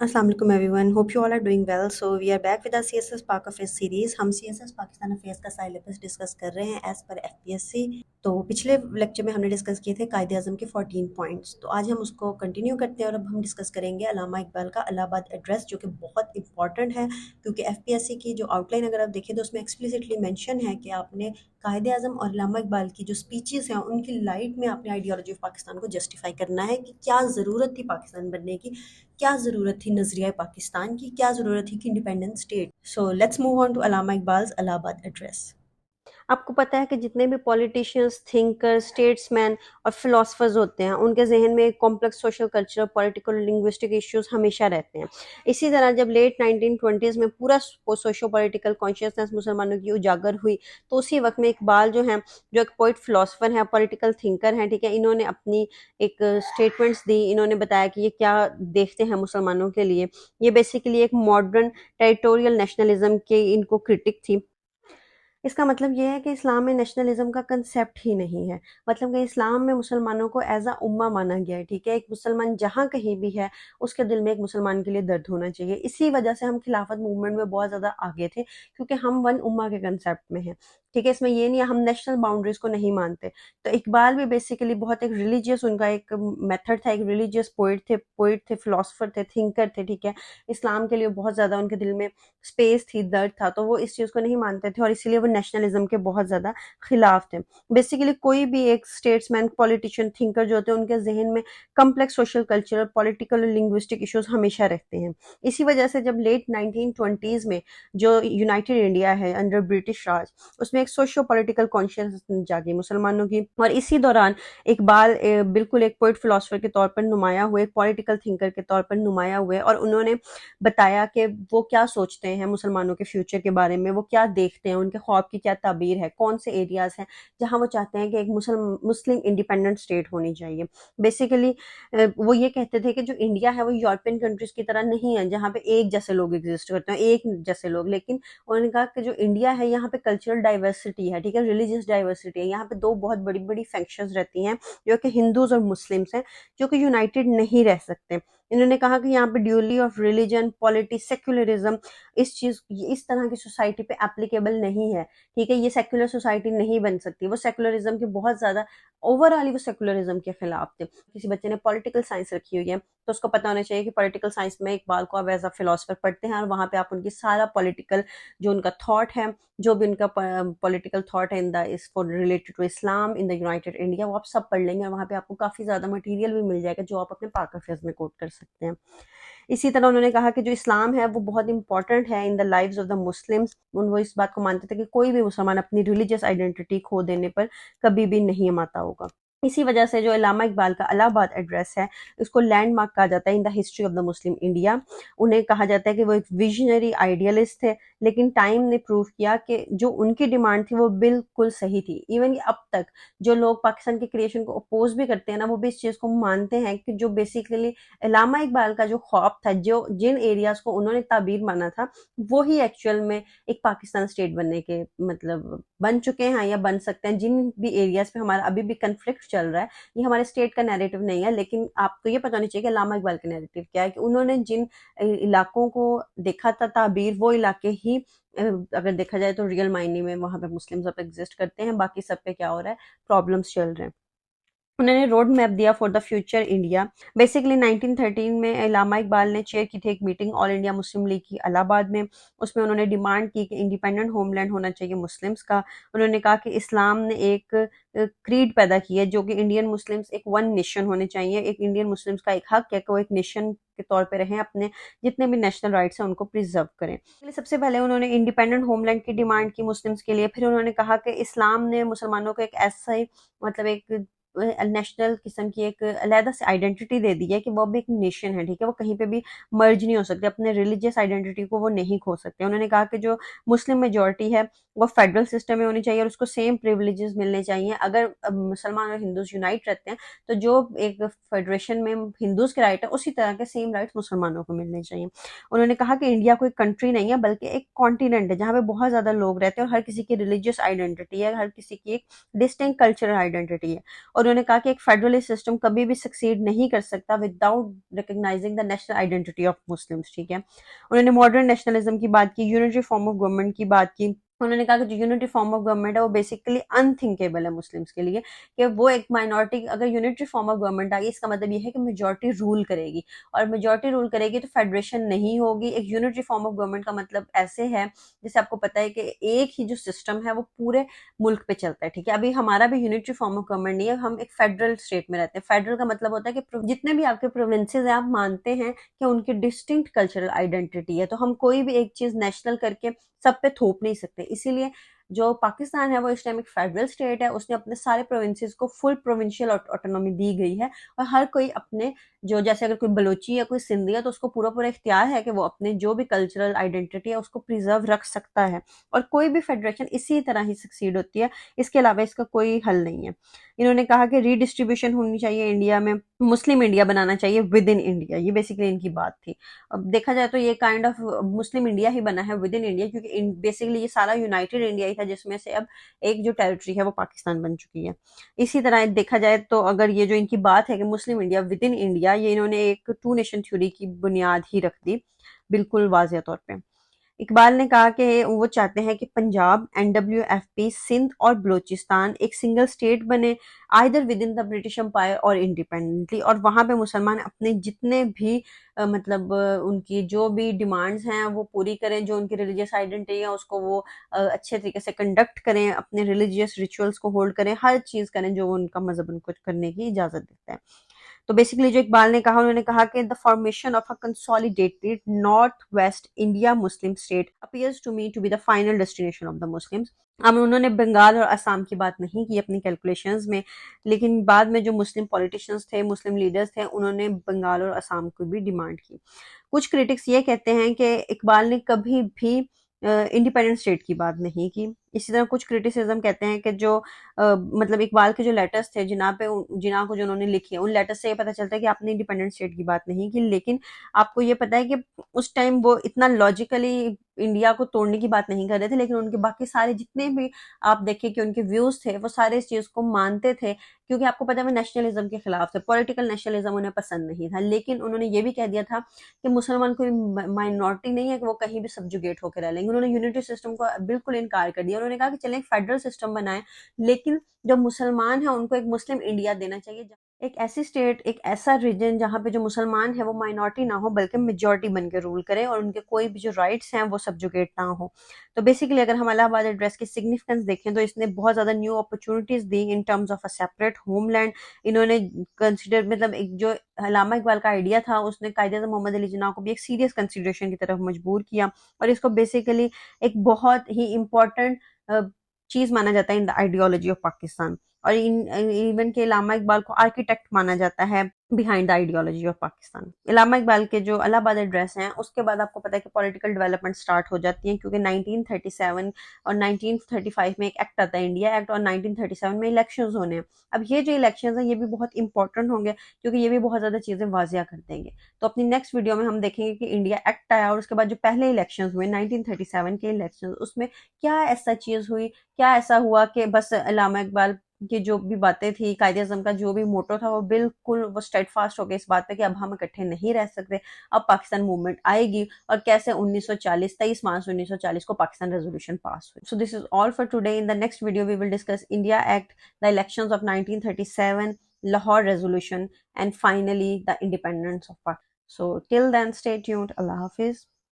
Assalamu alaikum everyone. Hope you all are doing well. So we are back with our CSS Park Affairs series. हम CSS Pakistan affairs का syllabus discuss कर रहे हैं as per FPSC। तो पिछले lecture में हमने डिस्कस किए थे कायदे आज़म के 14 पॉइंट्स। तो आज हम उसको कंटिन्यू करते हैं और अब हम डिस्कस करेंगे अल्लामा इकबाल का इलाहाबाद एड्रेस, जो कि बहुत इंपॉर्टेंट है क्योंकि FPSC की जो आउटलाइन अगर आप देखें तो उसमें एक्सप्लिसिटली मेंशन है कि आपने कायदे आज़म और अल्लामा इकबाल की जो स्पीचेस हैं उनकी लाइट में अपने आइडियोलॉजी ऑफ पाकिस्तान को जस्टिफाई करना है कि क्या ज़रूरत थी पाकिस्तान बनने की, क्या ज़रूरत थी नज़रिया पाकिस्तान की, क्या ज़रूरत थी कि independent state. So let's move on to Allama Iqbal's Allahabad address. आपको पता है कि जितने भी पॉलिटिशियंस, थिंकर, स्टेट्समैन और फिलोसफर्स होते हैं उनके जहन में complex social, cultural, political, linguistic issues हमेशा रहते हैं। इसी तरह जब लेट 1920s में पूरा सोशो पॉलिटिकल कॉन्शियसनेस मुसलमानों की उजागर हुई, तो उसी वक्त में इकबाल जो हैं, जो एक पोइट फिलोसफर हैं, पॉलिटिकल थिंकर हैं, ठीक है, इन्होंने अपनी एक स्टेटमेंट्स दी। इन्होंने बताया कि ये क्या देखते हैं मुसलमानों के लिए। ये बेसिकली एक मॉडर्न टेरिटोरियल नेशनलिज्म के इनको क्रिटिक थी। इसका मतलब ये है कि इस्लाम में नेशनलिज्म का कंसेप्ट ही नहीं है। मतलब कि इस्लाम में मुसलमानों को एज अ उम्मा माना गया है, ठीक है। एक मुसलमान जहाँ कहीं भी है उसके दिल में एक मुसलमान के लिए दर्द होना चाहिए। इसी वजह से हम खिलाफत मूवमेंट में बहुत ज़्यादा आगे थे, क्योंकि हम वन उम्मा के कंसेप्ट में हैं, ठीक है। इसमें ये नहीं है हम नेशनल बाउंड्रीज को नहीं मानते। तो इकबाल भी बेसिकली बहुत एक रिलीजियस, उनका एक मेथड था, एक रिलीजियस पोइट थे, फिलोसफर थे, थिंकर थे, ठीक है। इस्लाम के लिए बहुत ज़्यादा उनके दिल में स्पेस थी, दर्द था, तो वो इस चीज़ को नहीं मानते थे और इसीलिए वो नेशनलिज्म के बहुत ज़्यादा खिलाफ थे। बेसिकली कोई भी एक स्टेट्समैन, पॉलिटिशियन, थिंकर जो होते हैं उनके जहन में कम्प्लेक्स सोशल, कल्चरल, पॉलिटिकल और लिंग्विस्टिक इश्यूज हमेशा रहते हैं। इसी वजह से जब लेट 1920s में जो यूनाइटेड इंडिया है अंडर ब्रिटिश राज, उसमें एक सोशो पॉलिटिकल कॉन्शियस जागी मुसलमानों की, और इसी दौरान इकबाल बिल्कुल एक पोइट फिलोसफर के तौर पर नुमाया हुए, एक पॉलिटिकल थिंकर के तौर पर नुमाया हुए, और उन्होंने बताया कि वो क्या सोचते हैं मुसलमानों के फ्यूचर के बारे में, वो क्या देखते हैं, उनके ख्वाब की क्या ताबीर है, कौन से एरियाज हैं जहां वो चाहते हैं कि एक मुस्लिम इंडिपेंडेंट स्टेट होनी चाहिए। बेसिकली वो ये कहते थे कि जो इंडिया है वो यूरोपियन कंट्रीज की तरह नहीं है जहाँ पे एक जैसे लोग एग्जिस्ट करते हैं, एक जैसे लोग, लेकिन उन्होंने कहा कि जो इंडिया है यहाँ पे कल्चरल डाइवर्सिटी है, ठीक है, रिलीजियस डाइवर्सिटी है। यहाँ पे दो बहुत बड़ी बड़ी फैक्शंस रहती हैं जो कि हिंदूज और मुस्लिम्स हैं, जो कि यूनाइटेड नहीं रह सकते। इन्होंने कहा कि यहाँ पे ड्यूअली ऑफ रिलीजन, पॉलिटी, सेक्युलरिज्म, इस तरह की सोसाइटी पे एप्लीकेबल नहीं है, ठीक है। ये सेक्युलर सोसाइटी नहीं बन सकती। वो सेक्युलरिज्म के बहुत ज्यादा ओवरऑल ही वो सेक्युलरिज्म के खिलाफ थे। किसी बच्चे ने पॉलिटिकल साइंस रखी हुई है तो उसको पता होना चाहिए कि पॉलिटिकल साइंस में इकबाल को आप एज अ फिलोसफर पढ़ते हैं और वहां पे आप उनकी सारा पॉलिटिकल जो उनका थॉट है, जो भी उनका पॉलिटिकल थॉट है in the is for related to Islam in the United India, वो आप सब पढ़ लेंगे और वहां पे आपको काफी ज्यादा मटेरियल भी मिल जाएगा जो आप अपने पाक अफेयर्स में कोट कर सकते हैं। इसी तरह उन्होंने कहा कि जो इस्लाम है वो बहुत इंपॉर्टेंट है in the lives of the Muslims. वो इस बात को मानते थे कि कोई भी मुसलमान अपनी रिलीजियस आइडेंटिटी खो देने पर कभी भी नहीं माता होगा। इसी वजह से जो अल्लामा इकबाल का इलाहाबाद एड्रेस है, इसको लैंडमार्क कहा जाता है in the history of the Muslim India. उन्हें कहा जाता है कि वो एक विजनरी आइडियलिस्ट थे, लेकिन टाइम ने प्रूव किया कि जो उनकी डिमांड थी वो बिल्कुल सही थी। इवन अब तक जो लोग पाकिस्तान के क्रिएशन को अपोज भी करते हैं ना, वो भी इस चीज़ को मानते हैं कि जो बेसिकली अल्लामा इकबाल का जो ख्वाब था, जो जिन एरियाज को उन्होंने ताबीर माना था, वो ही एक्चुअल में एक पाकिस्तान स्टेट बनने के मतलब बन चुके हैं या बन सकते हैं। जिन भी एरियाज पे हमारा अभी भी कन्फ्लिक्ट चल रहा है, ये हमारे स्टेट का नैरेटिव नहीं है, लेकिन आपको ये पता होना चाहिए कि अल्लामा इकबाल का नैरेटिव क्या है, कि उन्होंने जिन इलाकों को देखा था ताबीर, वो इलाके ही अगर देखा जाए तो रियल मायने में वहां पे मुस्लिम सब एग्जिस्ट करते हैं। बाकी सब पे क्या हो रहा है, प्रॉब्लम्स चल रहे हैं। उन्होंने रोड मैप दिया for the future India. Basically 1913 में अल्लामा इकबाल ने चेयर की थी एक meeting all India Muslim league की इलाहाबाद में। उसमें उन्होंने डिमांड की कि इंडिपेंडेंट होमलैंड होना चाहिए मुस्लिम्स का। उन्होंने कहा कि इस्लाम ने एक क्रीड पैदा की है जो कि इंडियन मुस्लिम्स एक वन नेशन होने चाहिए। एक इंडियन मुस्लिम्स का एक हक है कि वो एक नेशन के तौर पे रहें, अपने जितने भी नेशनल राइट्स हैं उनको प्रिजर्व करें। सबसे पहले उन्होंने इंडिपेंडेंट होमलैंड की डिमांड की मुस्लिम्स के लिए। फिर उन्होंने कहा कि इस्लाम ने मुसलमानों को एक ऐसा ही मतलब एक नेशनल किस्म की एक अलहदा से आइडेंटिटी दे दी है कि वो भी एक नेशन है, ठीक है। वो कहीं पे भी मर्ज नहीं हो सकते, अपने रिलीजियस आइडेंटिटी को वो नहीं खो सकते। उन्होंने कहा कि जो मुस्लिम मेजोरिटी है वो फेडरल सिस्टम में होनी चाहिए और उसको सेम प्रिविलेजेस मिलने चाहिए। अगर मुसलमान और हिंदूज यूनाइट रहते हैं तो जो एक फेडरेशन में हिंदूज के राइट है उसी तरह के सेम राइट्स मुसलमानों को मिलने चाहिए। उन्होंने कहा कि इंडिया कोई कंट्री नहीं है बल्कि एक कॉन्टिनेंट है जहाँ पे बहुत ज्यादा लोग रहते हैं और हर किसी की रिलीजियस आइडेंटिटी है, हर किसी की एक डिस्टिंक्ट कल्चरल आइडेंटिटी है। और उन्होंने कहा कि एक फेडरलिस्ट सिस्टम कभी भी सक्सीड नहीं कर सकता without recognising the national identity of Muslims, ठीक है। उन्होंने मॉडर्न नेशनलिज्म की बात की, यूनिटरी फॉर्म ऑफ गवर्नमेंट की बात की। उन्होंने कहा कि जो यूनिटरी फॉर्म ऑफ गवर्नमेंट है वो बेसिकली अनथिंकेबल है मुस्लिम्स के लिए, कि वो एक माइनॉरिटी, अगर यूनिटरी फॉर्म ऑफ गवर्नमेंट आ गई इसका मतलब ये है कि मेजॉरिटी रूल करेगी, और मेजॉरिटी रूल करेगी तो फेडरेशन नहीं होगी। एक यूनिटरी फॉर्म ऑफ गवर्नमेंट का मतलब ऐसे है, जैसे आपको पता है कि एक ही जो सिस्टम है वो पूरे मुल्क पे चलता है, ठीक है। अभी हमारा भी यूनिटरी फॉर्म ऑफ गवर्नमेंट नहीं है, हम एक फेडरल स्टेट में रहते हैं। फेडरल का मतलब होता है कि जितने भी आपके प्रोविंसेस हैं आप मानते हैं कि उनकी डिस्टिंक्ट कल्चरल आइडेंटिटी है, तो हम कोई भी एक चीज नेशनल करके सब पे थोप नहीं सकते। इसीलिए जो पाकिस्तान है वो इस टाइम एक फेडरल स्टेट है, उसने अपने सारे प्रोविंसेस को फुल प्रोविंशियल ऑटोनॉमी दी गई है, और हर कोई अपने जो, जैसे अगर कोई बलोची या कोई सिंधी है तो उसको पूरा पूरा इख्तियार है कि वो अपने जो भी कल्चरल आइडेंटिटी है उसको प्रिजर्व रख सकता है, और कोई भी फेडरेशन इसी तरह ही सक्सीड होती है, इसके अलावा इसका कोई हल नहीं है। इन्होंने कहा कि रीडिस्ट्रीब्यूशन होनी चाहिए इंडिया में, मुस्लिम इंडिया बनाना चाहिए विद इन इंडिया, ये बेसिकली इनकी बात थी। अब देखा जाए तो ये काइंड ऑफ मुस्लिम इंडिया ही बना है विद इन इंडिया, क्योंकि बेसिकली ये सारा यूनाइटेड इंडिया ही था, जिसमें से अब एक जो टेरिटरी है वो पाकिस्तान बन चुकी है। इसी तरह देखा जाए तो अगर ये जो इनकी बात है कि मुस्लिम इंडिया विद इन इंडिया, ये इन्होंने एक टू नेशन थ्योरी की बुनियाद ही रख दी बिल्कुल वाज़ेह तौर पे। इकबाल ने कहा कि वो चाहते हैं कि पंजाब, एनडब्ल्यूएफपी, सिंध और बलूचिस्तान एक सिंगल स्टेट बने, either with in the British Empire और इंडिपेंडेंटली, और वहाँ पे मुसलमान अपने जितने भी उनकी जो भी डिमांड्स हैं वो पूरी करें, जो उनकी रिलीजियस आइडेंटिटी है उसको वो अच्छे तरीके से कंडक्ट करें, अपने रिलीजियस रिचुअल्स को होल्ड करें, हर चीज़ करें जो उनका मजहब उनको करने की इजाज़त देता है। तो बेसिकली जो इकबाल ने कहा, उन्होंने कहा कि the formation of a consolidated north west India Muslim state appears to me to be the final destination of the Muslims. अब उन्होंने बंगाल और असम की बात नहीं की अपनी कैलकुलेशंस में, लेकिन बाद में जो मुस्लिम पॉलिटिशियंस थे, मुस्लिम लीडर्स थे, उन्होंने बंगाल और असम की भी डिमांड की। कुछ क्रिटिक्स ये कहते हैं कि इकबाल ने कभी भी इंडिपेंडेंट स्टेट की बात नहीं की। इसी तरह कुछ क्रिटिसिज्म कहते हैं कि जो मतलब इकबाल के जो लेटर्स थे जिन्ना को जो उन्होंने लिखे, उन लेटर्स से ये पता चलता है कि आपने इंडिपेंडेंट स्टेट की बात नहीं की, लेकिन आपको ये पता है कि उस टाइम वो इतना लॉजिकली इंडिया को तोड़ने की बात नहीं कर रहे थे, लेकिन उनके बाकी सारे जितने भी आप देखिए कि उनके व्यूज थे वो सारे इस चीज को मानते थे, क्योंकि आपको पता है वो नेशनलिज्म के खिलाफ थे, पॉलिटिकल नेशनलिज्म उन्हें पसंद नहीं था। लेकिन उन्होंने ये भी कह दिया था कि मुसलमान कोई माइनॉरिटी नहीं है कि वो कहीं भी सब्जुगेट होकर रह लेंगे। उन्होंने यूनिटी सिस्टम को बिल्कुल इनकार कर दिया। उन्होंने कहा कि चलें एक फेडरल सिस्टम बनाएं, लेकिन जो मुसलमान है उनको एक मुस्लिम इंडिया देना चाहिए, एक ऐसी स्टेट, एक ऐसा रीजन जहाँ पे जो मुसलमान है वो माइनॉरिटी ना हो बल्कि मेजॉरिटी बन के रूल करे, और उनके कोई भी जो राइट्स हैं वो सब्जुगेट ना हो। तो बेसिकली अगर हम इलाहाबाद एड्रेस की सिग्निफिकेंस देखें तो इसने बहुत ज़्यादा new opportunities the in terms of a separate homeland. इन्होंने कंसिडर, मतलब एक जो अल्लामा इकबाल का आइडिया था उसने कायदे मोहम्मद अली जिन्ना को भी एक सीरियस कंसिडरेशन की तरफ मजबूर किया, और इसको बेसिकली एक बहुत ही इम्पोर्टेंट चीज़ माना जाता है in the ideology of Pakistan, और इवन के अल्लामा इकबाल को आर्किटेक्ट माना जाता है behind the ideology of Pakistan. Allama Iqbal के जो इलाहाबाद एड्रेस हैं उसके बाद आपको पता है कि पॉलिटिकल डेवलपमेंट स्टार्ट हो जाती है, क्योंकि 1937 और 1935 में एक एक्ट आता है, इंडिया एक्ट, और 1937 में इलेक्शंस होने हैं। अब ये जो इलेक्शंस हैं ये भी बहुत इंपॉर्टेंट होंगे, क्योंकि ये भी बहुत ज़्यादा चीज़ें वाजिया कर देंगे। तो अपनी नेक्स्ट वीडियो में हम देखेंगे कि इंडिया एक्ट आया और उसके बाद जो पहले इलेक्शंस हुए 1937 के इलेक्शंस, उसमें क्या ऐसा चीज़ हुई, क्या ऐसा हुआ कि बस अल्लामा इकबाल की जो भी बातें थी, कायदे-ए-आज़म का जो भी मोटो था वो बिल्कुल वो स्टेडफास्ट हो गए इस बात पे कि अब हम इकट्ठे नहीं रह सकते, अब पाकिस्तान मूवमेंट आएगी, और कैसे 1940 23 मार्च 1940 को पाकिस्तान रेजोल्यूशन पास हुई। So this is all for today. In the next video we will discuss India act, the elections of 1937, Lahore resolution, and finally the independence of Pakistan. So till then, stay tuned. Allah Hafiz.